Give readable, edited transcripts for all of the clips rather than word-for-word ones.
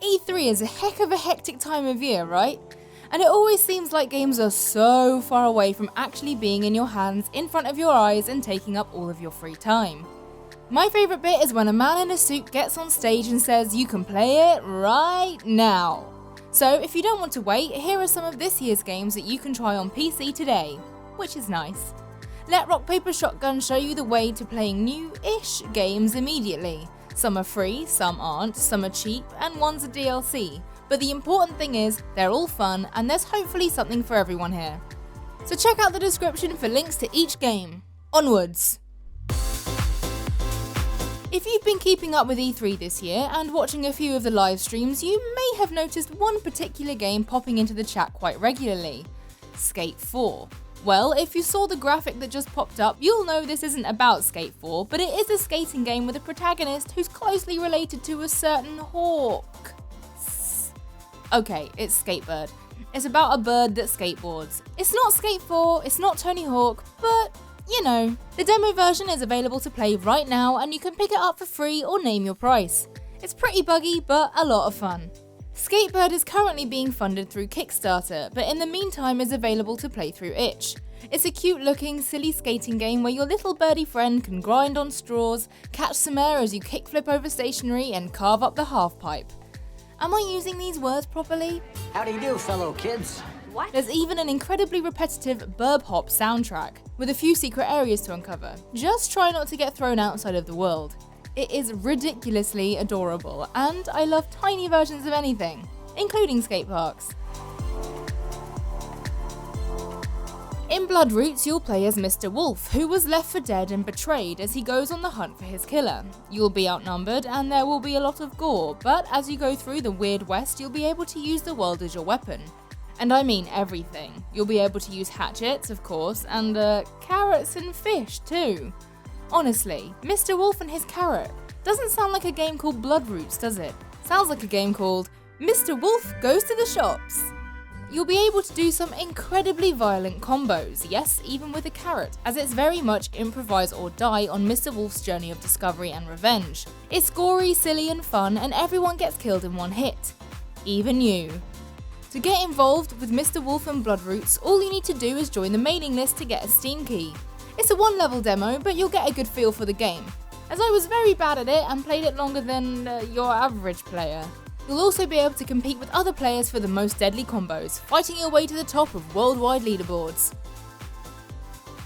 E3 is a heck of a hectic time of year, right? And it always seems like games are so far away from actually being in your hands, in front of your eyes, and taking up all of your free time. My favourite bit is when a man in a suit gets on stage and says you can play it right now. So if you don't want to wait, here are some of this year's games that you can try on PC today, which is nice. Let Rock Paper Shotgun show you the way to playing new-ish games immediately. Some are free, some aren't, some are cheap, and one's a DLC. But the important thing is, they're all fun, and there's hopefully something for everyone here. So check out the description for links to each game. Onwards! If you've been keeping up with E3 this year and watching a few of the live streams, you may have noticed one particular game popping into the chat quite regularly. Skate 4. Well, if you saw the graphic that just popped up, you'll know this isn't about Skate 4, but it is a skating game with a protagonist who's closely related to a certain hawk. Okay, it's Skatebird. It's about a bird that skateboards. It's not Skate 4, it's not Tony Hawk, but you know. The demo version is available to play right now and you can pick it up for free or name your price. It's pretty buggy, but a lot of fun. Skatebird is currently being funded through Kickstarter, but in the meantime is available to play through itch. It's a cute looking, silly skating game where your little birdie friend can grind on straws, catch some air as you kickflip over stationery and carve up the half pipe. Am I using these words properly? How do you do, fellow kids? What? There's even an incredibly repetitive burb hop soundtrack, with a few secret areas to uncover. Just try not to get thrown outside of the world. It is ridiculously adorable, and I love tiny versions of anything, including skate parks. In Bloodroots, you'll play as Mr. Wolf, who was left for dead and betrayed as he goes on the hunt for his killer. You'll be outnumbered and there will be a lot of gore, but as you go through the Weird West, you'll be able to use the world as your weapon. And I mean everything. You'll be able to use hatchets, of course, and carrots and fish too. Honestly, Mr. Wolf and his carrot doesn't sound like a game called Bloodroots, does it? Sounds like a game called Mr. Wolf Goes to the Shops. You'll be able to do some incredibly violent combos, yes, even with a carrot, as it's very much improvise or die on Mr. Wolf's journey of discovery and revenge. It's gory, silly and fun, and everyone gets killed in one hit. Even you. To get involved with Mr. Wolf and Bloodroots, all you need to do is join the mailing list to get a Steam key. It's a one-level demo, but you'll get a good feel for the game, as I was very bad at it and played it longer than your average player. You'll also be able to compete with other players for the most deadly combos, fighting your way to the top of worldwide leaderboards.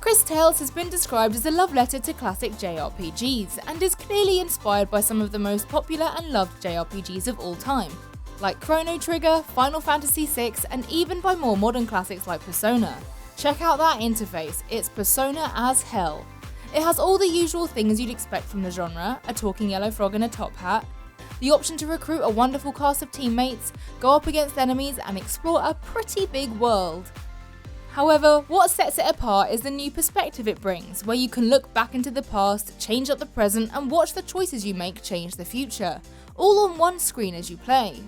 Cris Tales has been described as a love letter to classic JRPGs, and is clearly inspired by some of the most popular and loved JRPGs of all time, like Chrono Trigger, Final Fantasy VI, and even by more modern classics like Persona. Check out that interface, it's Persona as hell. It has all the usual things you'd expect from the genre, a talking yellow frog in a top hat, the option to recruit a wonderful cast of teammates, go up against enemies and explore a pretty big world. However, what sets it apart is the new perspective it brings, where you can look back into the past, change up the present and watch the choices you make change the future, all on one screen as you play.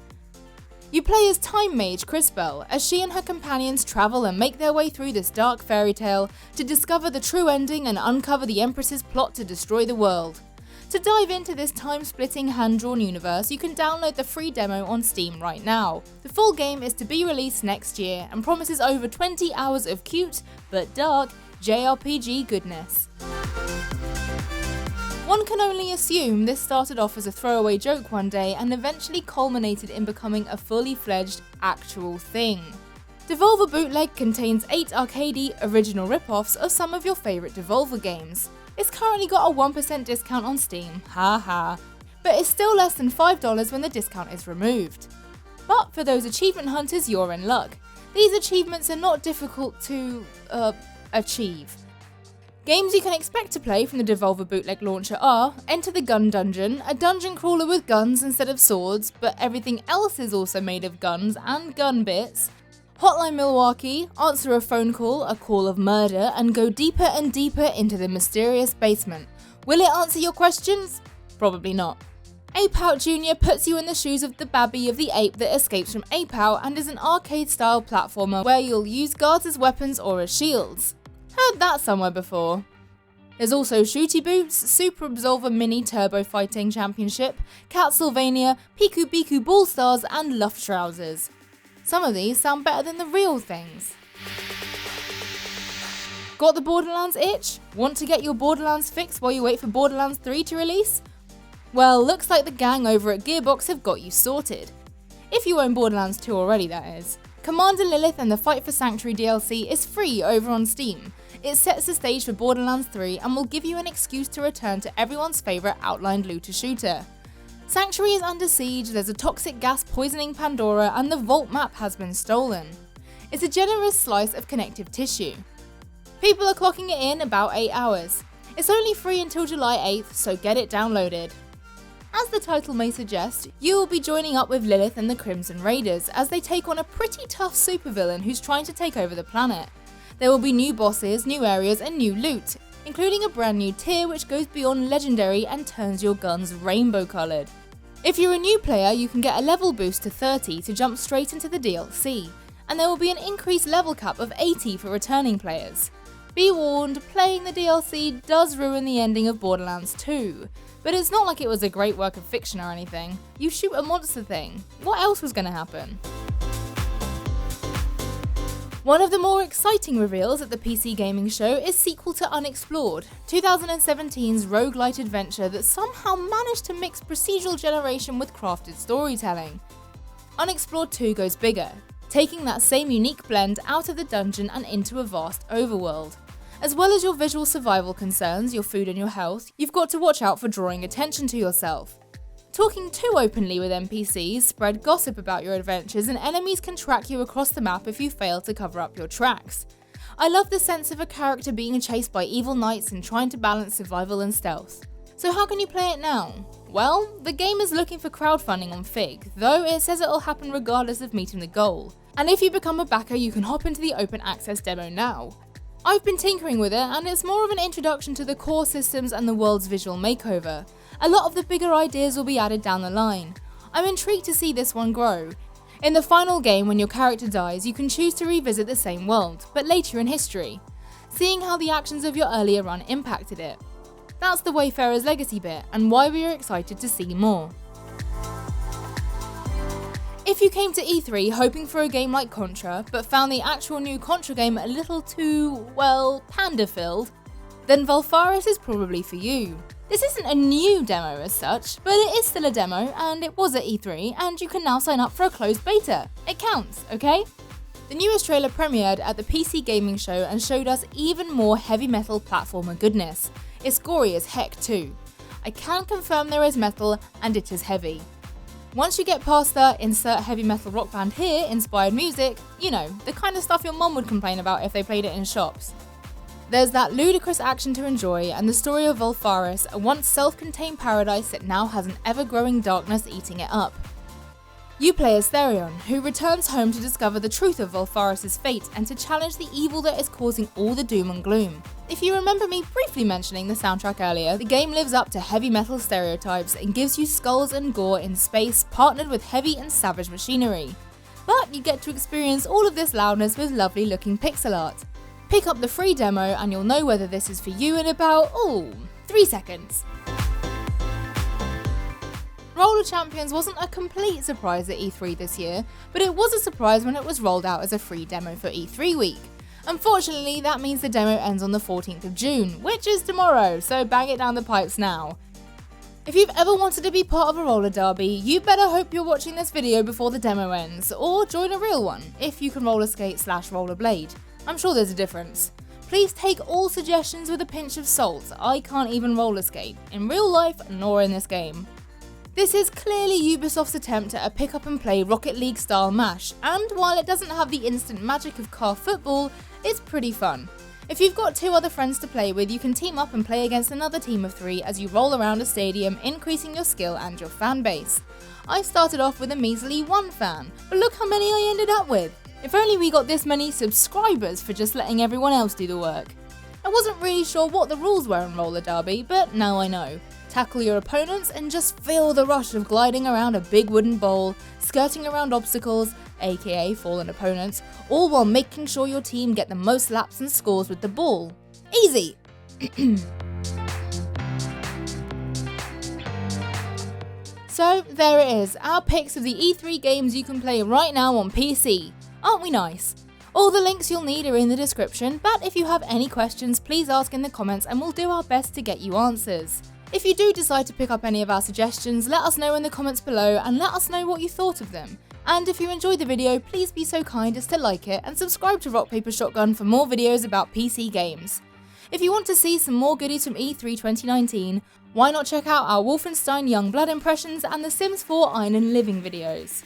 You play as Time Mage Crisbell, as she and her companions travel and make their way through this dark fairy tale to discover the true ending and uncover the Empress's plot to destroy the world. To dive into this time-splitting hand-drawn universe, you can download the free demo on Steam right now. The full game is to be released next year and promises over 20 hours of cute, but dark, JRPG goodness. One can only assume this started off as a throwaway joke one day and eventually culminated in becoming a fully fledged, actual thing. Devolver Bootleg contains 8 arcadey original rip-offs of some of your favourite Devolver games. It's currently got a 1% discount on Steam, haha, but it's still less than $5 when the discount is removed. But for those achievement hunters, you're in luck. These achievements are not difficult to, achieve. Games you can expect to play from the Devolver Bootleg launcher are Enter the Gun Dungeon, a dungeon crawler with guns instead of swords, but everything else is also made of guns and gun bits. Hotline Milwaukee, answer a phone call, a call of murder, and go deeper and deeper into the mysterious basement. Will it answer your questions? Probably not. Ape Out Jr. puts you in the shoes of the babby of the ape that escapes from Ape Out and is an arcade-style platformer where you'll use guards as weapons or as shields. Heard that somewhere before. There's also Shooty Boots, Super Absolver Mini Turbo Fighting Championship, Castlevania, Piku Biku Ball Stars, and Luft Trousers. Some of these sound better than the real things. Got the Borderlands itch? Want to get your Borderlands fix while you wait for Borderlands 3 to release? Well, looks like the gang over at Gearbox have got you sorted. If you own Borderlands 2 already, that is. Commander Lilith and the Fight for Sanctuary DLC is free over on Steam. It sets the stage for Borderlands 3 and will give you an excuse to return to everyone's favourite outlined looter shooter. Sanctuary is under siege, there's a toxic gas poisoning Pandora, and the vault map has been stolen. It's a generous slice of connective tissue. People are clocking it in about 8 hours. It's only free until July 8th, so get it downloaded. As the title may suggest, you will be joining up with Lilith and the Crimson Raiders as they take on a pretty tough supervillain who's trying to take over the planet. There will be new bosses, new areas, and new loot, including a brand new tier which goes beyond legendary and turns your guns rainbow coloured. If you're a new player, you can get a level boost to 30 to jump straight into the DLC, and there will be an increased level cap of 80 for returning players. Be warned, playing the DLC does ruin the ending of Borderlands 2, but it's not like it was a great work of fiction or anything. You shoot a monster thing. What else was going to happen? One of the more exciting reveals at the PC gaming show is sequel to Unexplored, 2017's roguelite adventure that somehow managed to mix procedural generation with crafted storytelling. Unexplored 2 goes bigger, taking that same unique blend out of the dungeon and into a vast overworld. As well as your visual survival concerns, your food and your health, you've got to watch out for drawing attention to yourself. Talking too openly with NPCs spread gossip about your adventures, and enemies can track you across the map if you fail to cover up your tracks. I love the sense of a character being chased by evil knights and trying to balance survival and stealth. So how can you play it now? Well, the game is looking for crowdfunding on Fig, though it says it'll happen regardless of meeting the goal. And if you become a backer, you can hop into the open access demo now. I've been tinkering with it, and it's more of an introduction to the core systems and the world's visual makeover. A lot of the bigger ideas will be added down the line. I'm intrigued to see this one grow. In the final game, when your character dies, you can choose to revisit the same world, but later in history, seeing how the actions of your earlier run impacted it. That's the Valfaris Legacy bit, and why we are excited to see more. If you came to E3 hoping for a game like Contra, but found the actual new Contra game a little too, well, panda-filled, then Valfaris is probably for you. This isn't a new demo as such, but it is still a demo, and it was at E3, and you can now sign up for a closed beta. It counts, okay? The newest trailer premiered at the PC gaming show and showed us even more heavy metal platformer goodness. It's gory as heck too. I can confirm there is metal, and it is heavy. Once you get past the insert heavy metal rock band here inspired music, you know, the kind of stuff your mum would complain about if they played it in shops. There's that ludicrous action to enjoy, and the story of Valfaris, a once self-contained paradise that now has an ever-growing darkness eating it up. You play as Therion, who returns home to discover the truth of Valfaris' fate and to challenge the evil that is causing all the doom and gloom. If you remember me briefly mentioning the soundtrack earlier, the game lives up to heavy metal stereotypes and gives you skulls and gore in space partnered with heavy and savage machinery. But you get to experience all of this loudness with lovely looking pixel art. Pick up the free demo and you'll know whether this is for you in about, 3 seconds. Roller Champions wasn't a complete surprise at E3 this year, but it was a surprise when it was rolled out as a free demo for E3 week. Unfortunately, that means the demo ends on the 14th of June, which is tomorrow, so bang it down the pipes now. If you've ever wanted to be part of a roller derby, you better hope you're watching this video before the demo ends, or join a real one, if you can roller skate/rollerblade. I'm sure there's a difference. Please take all suggestions with a pinch of salt. I can't even roller skate, in real life nor in this game. This is clearly Ubisoft's attempt at a pick-up-and-play Rocket League style mash, and while it doesn't have the instant magic of car football, it's pretty fun. If you've got 2 other friends to play with, you can team up and play against another team of 3 as you roll around a stadium, increasing your skill and your fan base. I started off with a measly 1 fan, but look how many I ended up with. If only we got this many subscribers for just letting everyone else do the work. I wasn't really sure what the rules were in Roller Derby, but now I know. Tackle your opponents and just feel the rush of gliding around a big wooden bowl, skirting around obstacles, aka fallen opponents, all while making sure your team get the most laps and scores with the ball. Easy! So there it is, our picks of the E3 games you can play right now on PC. Aren't we nice? All the links you'll need are in the description, but if you have any questions, please ask in the comments and we'll do our best to get you answers. If you do decide to pick up any of our suggestions, let us know in the comments below and let us know what you thought of them. And if you enjoyed the video, please be so kind as to like it and subscribe to Rock Paper Shotgun for more videos about PC games. If you want to see some more goodies from E3 2019, why not check out our Wolfenstein Youngblood impressions and the Sims 4 Iron and Living videos.